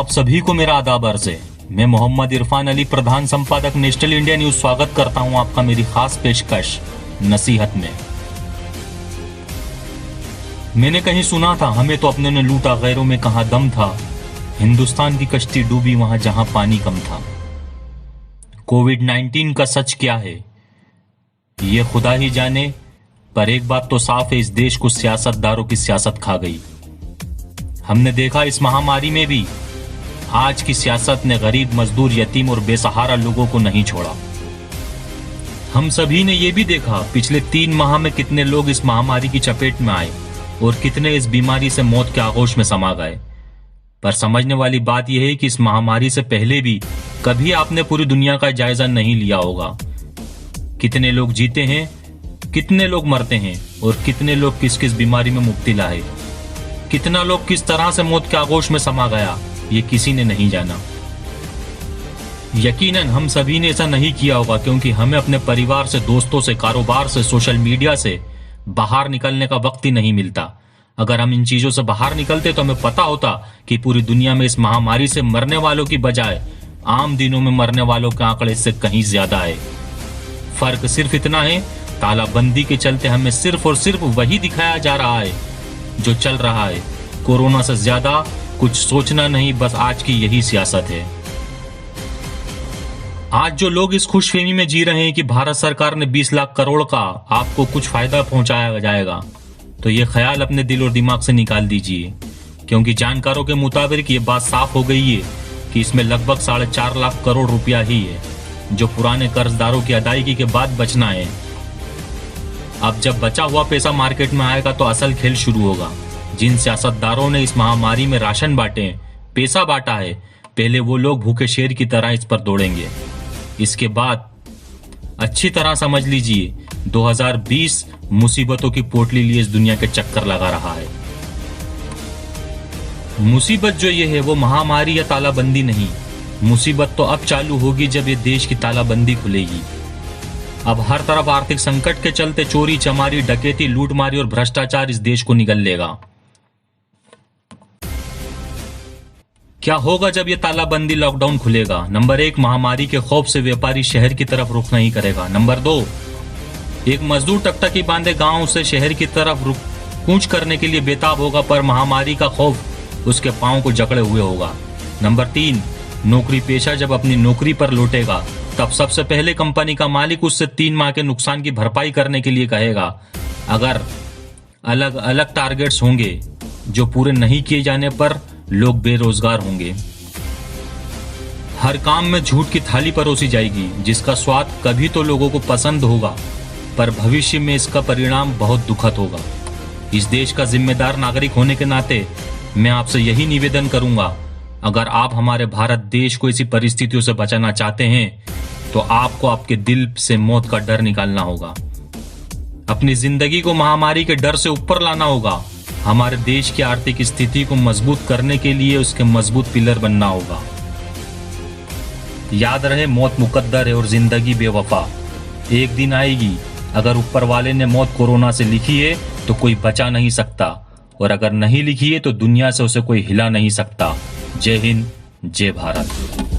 आप सभी को मेरा आदाब अर्ज़ है। मैं मोहम्मद इरफान अली, प्रधान संपादक नेशनल इंडिया न्यूज, स्वागत करता हूं आपका मेरी खास पेशकश नसीहत में। मैंने कहीं सुना था, हमें तो अपने ने लूटा, गैरों में कहां दम था। हिंदुस्तान की कश्ती डूबी वहां जहां पानी कम था। कोविड-19 का सच क्या है ये खुदा ही जाने, पर एक बात तो साफ है, इस देश को सियासतदारों की सियासत खा गई। हमने देखा इस महामारी में भी आज की सियासत ने गरीब, मजदूर, यतीम और बेसहारा लोगों को नहीं छोड़ा। हम सभी ने यह भी देखा पिछले 3 माह में कितने लोग इस महामारी की चपेट में आए और कितने इस बीमारी से मौत के आगोश में समा गए। पर समझने वाली बात यह है कि इस महामारी से पहले भी कभी आपने पूरी दुनिया का जायजा नहीं लिया होगा। कितने लोग जीते हैं, कितने लोग मरते हैं और कितने लोग किस किस बीमारी में मुब्तला है, कितना लोग किस तरह से मौत के आगोश में समा गया, ये किसी ने नहीं जाना। यकीनन हम सभी ने ऐसा नहीं किया होगा, क्योंकि हमें अपने परिवार से, दोस्तों से, कारोबार से, सोशल मीडिया से बाहर निकलने का वक्त ही नहीं मिलता। अगर हम इन चीजों से बाहर निकलते तो हमें पता होता कि पूरी दुनिया में इस महामारी से मरने वालों की बजाय आम दिनों में मरने वालों के आंकड़े इससे कहीं ज्यादा है। फर्क सिर्फ इतना है, तालाबंदी के चलते हमें सिर्फ और सिर्फ वही दिखाया जा रहा है जो चल रहा है। कोरोना से ज्यादा कुछ सोचना नहीं, बस आज की यही सियासत है। आज जो लोग इस खुशफहमी में जी रहे हैं कि भारत सरकार ने 20 लाख करोड़ का आपको कुछ फायदा पहुंचाया जाएगा, तो ये ख्याल अपने दिल और दिमाग से निकाल दीजिए, क्योंकि जानकारों के मुताबिक ये बात साफ हो गई है कि इसमें लगभग 4.5 लाख करोड़ रुपया ही है जो पुराने कर्जदारों की अदायगी के बाद बचना है। अब जब बचा हुआ पैसा मार्केट में आएगा तो असल खेल शुरू होगा। जिन सियासतदारों ने इस महामारी में राशन बांटे, पैसा बांटा है, पहले वो लोग भूखे शेर की तरह इस पर दौड़ेंगे। इसके बाद अच्छी तरह समझ लीजिए, 2020 मुसीबतों की पोटली लिए इस दुनिया के चक्कर लगा रहा है। मुसीबत जो ये है वो महामारी या तालाबंदी नहीं, मुसीबत तो अब चालू होगी जब ये देश की तालाबंदी खुलेगी। अब हर तरफ आर्थिक संकट के चलते चोरी, चमारी, डकैती, लूटमारी और भ्रष्टाचार इस देश को निगल लेगा। क्या होगा जब यह तालाबंदी, लॉकडाउन खुलेगा? नंबर 1, महामारी के खौफ से व्यापारी शहर की तरफ रुख नहीं करेगा। नंबर 2, एक मजदूर टकटकी बांधे गांव से शहर की तरफ कूच करने के लिए बेताब होगा, पर महामारी का खौफ उसके पांव को जकड़े हुए होगा। नंबर 3, नौकरी पेशा जब अपनी नौकरी पर लौटेगा तब सबसे पहले कंपनी का मालिक उससे 3 माह के नुकसान की भरपाई करने के लिए कहेगा। अगर अलग अलग टारगेट्स होंगे जो पूरे नहीं किए जाने पर लोग बेरोजगार होंगे। हर काम में झूठ की थाली परोसी जाएगी, जिसका स्वाद कभी तो लोगों को पसंद होगा, पर भविष्य में इसका परिणाम बहुत दुखद होगा। इस देश का जिम्मेदार नागरिक होने के नाते मैं आपसे यही निवेदन करूंगा, अगर आप हमारे भारत देश को ऐसी परिस्थितियों से बचाना चाहते हैं तो आपको आपके दिल से मौत का डर निकालना होगा। अपनी जिंदगी को महामारी के डर से ऊपर लाना होगा। हमारे देश की आर्थिक स्थिति को मजबूत करने के लिए उसके मजबूत पिलर बनना होगा। याद रहे, मौत मुकद्दर है और जिंदगी बेवफा। एक दिन आएगी, अगर ऊपर वाले ने मौत कोरोना से लिखी है तो कोई बचा नहीं सकता, और अगर नहीं लिखी है तो दुनिया से उसे कोई हिला नहीं सकता। जय हिंद, जय भारत।